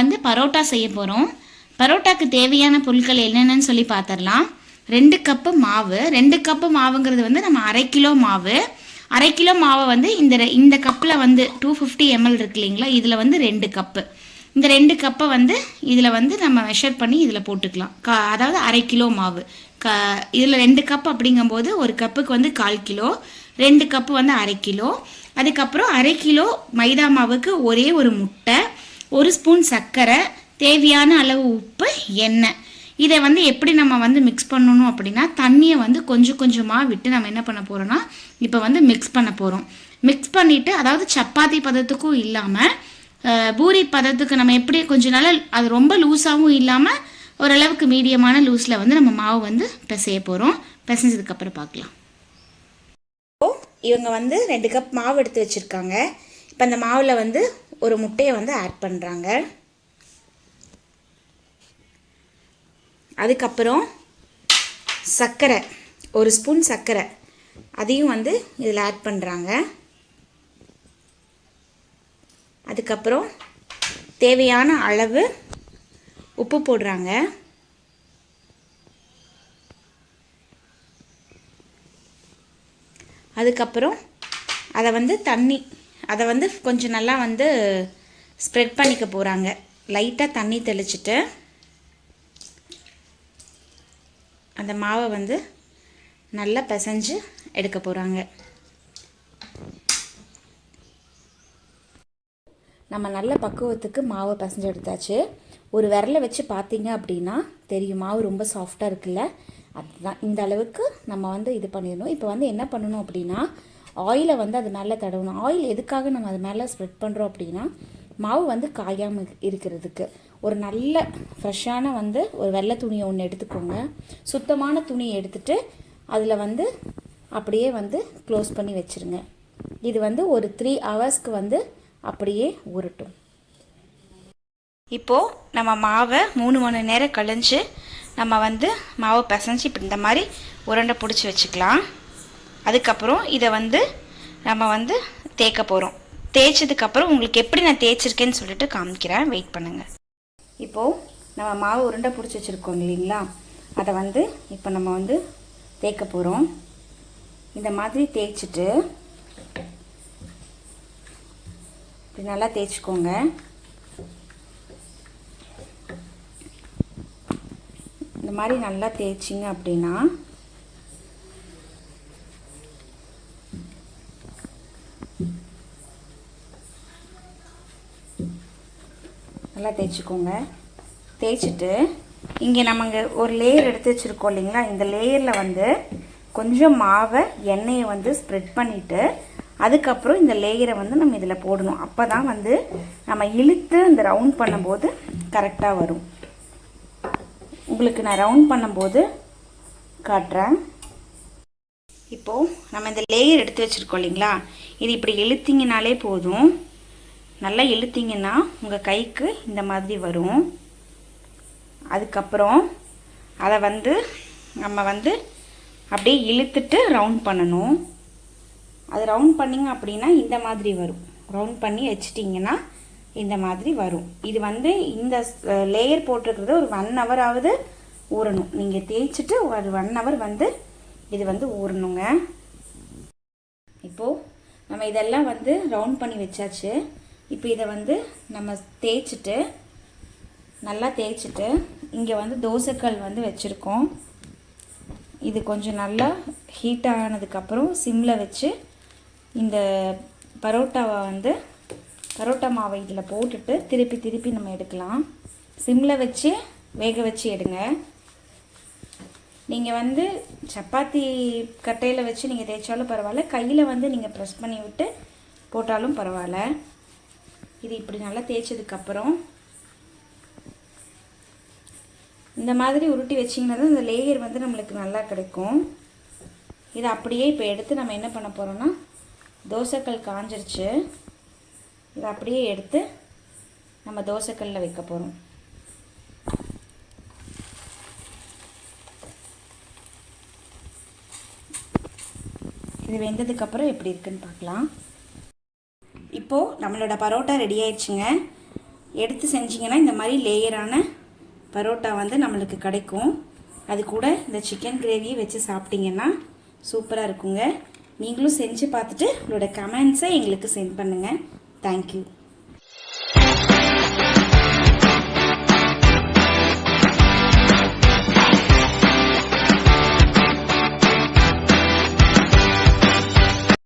வந்து பரோட்டா செய்ய போகிறோம். பரோட்டாக்கு தேவையான பொருட்கள் என்னென்னு சொல்லி பார்த்துடலாம். 2 கப்பு மாவு. 2 கப்பு மாவுங்கிறது வந்து நம்ம 1/2 கிலோ மாவு. 1/2 கிலோ மாவை வந்து இந்த கப்பில் வந்து 250 ml இருக்கு இல்லைங்களா, இதில் வந்து 2 கப்பு. இந்த 2 கப்பை வந்து இதில் வந்து நம்ம மெஷர் பண்ணி இதில் போட்டுக்கலாம். அதாவது 1/2 கிலோ மாவு. இதில் 2 கப் அப்படிங்கும்போது ஒரு கப்புக்கு வந்து 1/4 கிலோ, 2 கப்பு வந்து 1/2 கிலோ. அதுக்கப்புறம் 1/2 கிலோ மைதா மாவுக்கு ஒரே ஒரு முட்டை, 1 ஸ்பூன் சர்க்கரை, தேவையான அளவு உப்பு, எண்ணெய். இதை வந்து எப்படி நம்ம வந்து மிக்ஸ் பண்ணணும் அப்படின்னா, தண்ணியை வந்து கொஞ்சம் கொஞ்சமாக விட்டு நம்ம என்ன பண்ண போகிறோம்னா இப்போ வந்து மிக்ஸ் பண்ண போகிறோம். மிக்ஸ் பண்ணிவிட்டு, அதாவது சப்பாத்தி பதத்துக்கும் இல்லாமல் பூரி பதத்துக்கு நம்ம எப்படி கொஞ்சம் நாள் அது ரொம்ப லூஸாகவும் இல்லாமல் ஓரளவுக்கு மீடியமான லூஸில் வந்து நம்ம மாவு வந்து பிசைய போகிறோம். பிசைஞ்சதுக்கப்புறம் பார்க்கலாம். இவங்க வந்து 2 கப் மாவு எடுத்து வச்சுருக்காங்க. இப்போ அந்த மாவில் வந்து ஒரு முட்டையை வந்து ஆட் பண்ணுறாங்க. அதுக்கப்புறம் சர்க்கரை, 1 ஸ்பூன் சர்க்கரை, அதையும் வந்து இதில் ஆட் பண்ணுறாங்க. அதுக்கப்புறம் தேவையான அளவு உப்பு போடுறாங்க. அதுக்கப்புறம் அதை வந்து கொஞ்சம் நல்லா வந்து ஸ்ப்ரெட் பண்ணிக்க போகிறாங்க. லைட்டாக தண்ணி தெளிச்சிட்டு அந்த மாவை வந்து நல்லா பிசைஞ்சு எடுக்க போகிறாங்க. நம்ம நல்ல பக்குவத்துக்கு மாவை பிசைஞ்சு எடுத்தாச்சு. ஒரு விரலை வச்சு பார்த்தீங்க அப்படின்னா தெரியும், மாவு ரொம்ப சாஃப்டாக இருக்குல்ல. அதுதான் இந்த அளவுக்கு நம்ம வந்து இது பண்ணிடணும். இப்போ வந்து என்ன பண்ணணும் அப்படின்னா, ஆயிலை வந்து அது மேலே தடவணும். ஆயில் எதுக்காக நம்ம அது மேலே ஸ்ப்ரெட் பண்ணுறோம் அப்படின்னா, மாவு வந்து காயாமல் இருக்கிறதுக்கு. ஒரு நல்ல ஃப்ரெஷ்ஷான வந்து ஒரு வெள்ளை துணியை ஒன்று எடுத்துக்கோங்க. சுத்தமான துணியை எடுத்துகிட்டு அதில் வந்து அப்படியே வந்து க்ளோஸ் பண்ணி வச்சுருங்க. இது வந்து ஒரு 3 ஹவர்ஸ்க்கு வந்து அப்படியே ஊறட்டும். இப்போது நம்ம மாவை 3 மணி நேரம் கழிஞ்சு நம்ம வந்து மாவை பிசைஞ்சு இப்படி இந்த மாதிரி உருண்டை பிடிச்சி வச்சுக்கலாம். அதுக்கப்புறம் இதை வந்து நம்ம வந்து தேய்க்க போகிறோம். தேய்ச்சதுக்கப்புறம் உங்களுக்கு எப்படி நான் தேய்ச்சிருக்கேன்னு சொல்லிட்டு காமிக்கிறேன், வெயிட் பண்ணுங்கள். இப்போது நம்ம மாவு உருண்டை பிடிச்சி வச்சுருக்கோம் இல்லைங்களா, அதை வந்து இப்போ நம்ம வந்து தேய்க்க போகிறோம். இந்த மாதிரி தேய்ச்சிட்டு இப்படி நல்லா தேய்ச்சிக்கோங்க. இந்த மாதிரி நல்லா தேய்ச்சிங்க அப்படின்னா நல்லா தேய்ச்சிக்கோங்க. தேய்ச்சிட்டு இங்கே நம்ம ஒரு லேயர் எடுத்து வச்சுருக்கோம் இல்லைங்களா, இந்த லேயரில் வந்து கொஞ்சம் மாவை எண்ணெயை வந்து ஸ்ப்ரெட் பண்ணிவிட்டு அதுக்கப்புறம் இந்த லேயரை வந்து நம்ம இதில் போடணும். அப்போ தான் வந்து நம்ம இழுத்து அந்த ரவுண்ட் பண்ணும்போது கரெக்டாக வரும். உங்களுக்கு நான் ரவுண்ட் பண்ணும்போது காட்டுறேன். இப்போது நம்ம இந்த லேயர் எடுத்து வச்சுருக்கோம் இல்லைங்களா, இது இப்படி இழுத்திங்கனாலே போதும். நல்லா இழுத்திங்கன்னா உங்கள் கைக்கு இந்த மாதிரி வரும். அதுக்கப்புறம் அதை வந்து நம்ம வந்து அப்படியே இழுத்துட்டு ரவுண்ட் பண்ணணும். அது ரவுண்ட் பண்ணிங்க அப்படின்னா இந்த மாதிரி வரும். ரவுண்ட் பண்ணி வச்சிட்டிங்கன்னா இந்த மாதிரி வரும். இது வந்து இந்த லேயர் போட்டிருக்கிறது ஒரு 1 ஹவராவது ஊறணும். நீங்கள் தேய்ச்சிட்டு ஒரு 1 ஹவர் வந்து இது வந்து ஊறணுங்க. இப்போது நம்ம இதெல்லாம் வந்து ரவுண்ட் பண்ணி வச்சாச்சு. இப்போ இதை வந்து நம்ம தேய்ச்சிட்டு நல்லா தேய்ச்சிட்டு இங்கே வந்து தோசைக்கல் வந்து வச்சுருக்கோம். இது கொஞ்சம் நல்லா ஹீட் ஆனதுக்கப்புறம் சிம்மில் வச்சு இந்த பரோட்டா மாவை இதில் போட்டுட்டு திருப்பி நம்ம எடுக்கலாம். சிம்மில் வச்சு வேக வச்சு எடுங்க. நீங்கள் வந்து சப்பாத்தி கட்டையில் வச்சு நீங்கள் தேய்ச்சாலும் பரவாயில்ல, கையில் வந்து நீங்கள் ப்ரெஸ் பண்ணி விட்டு போட்டாலும் பரவாயில்ல. இது இப்படி நல்லா தேய்ச்சதுக்கப்புறம் இந்த மாதிரி உருட்டி வச்சிங்கன்னா தான் இந்த லேயர் வந்து நம்மளுக்கு நல்லா கிடைக்கும். இதை அப்படியே இப்போ எடுத்து நம்ம என்ன பண்ண போகிறோம்னா, தோசைக்கல் காஞ்சிருச்சு, இதை அப்படியே எடுத்து நம்ம தோசைக்கல்லில் வைக்க போகிறோம். இது வெந்ததுக்கப்புறம் எப்படி இருக்குன்னு பார்க்கலாம். இப்போது நம்மளோட பரோட்டா ரெடி ஆயிடுச்சுங்க. எடுத்து செஞ்சிங்கன்னா இந்த மாதிரி லேயரான பரோட்டா வந்து நம்மளுக்கு கிடைக்கும். அது கூட இந்த சிக்கன் கிரேவியை வச்சு சாப்பிட்டிங்கன்னா சூப்பராக இருக்குங்க. நீங்களும் செஞ்சு பார்த்துட்டு உங்களோட கமெண்ட்ஸை எங்களுக்கு சென்ட் பண்ணுங்கள். தேங்க்யூ.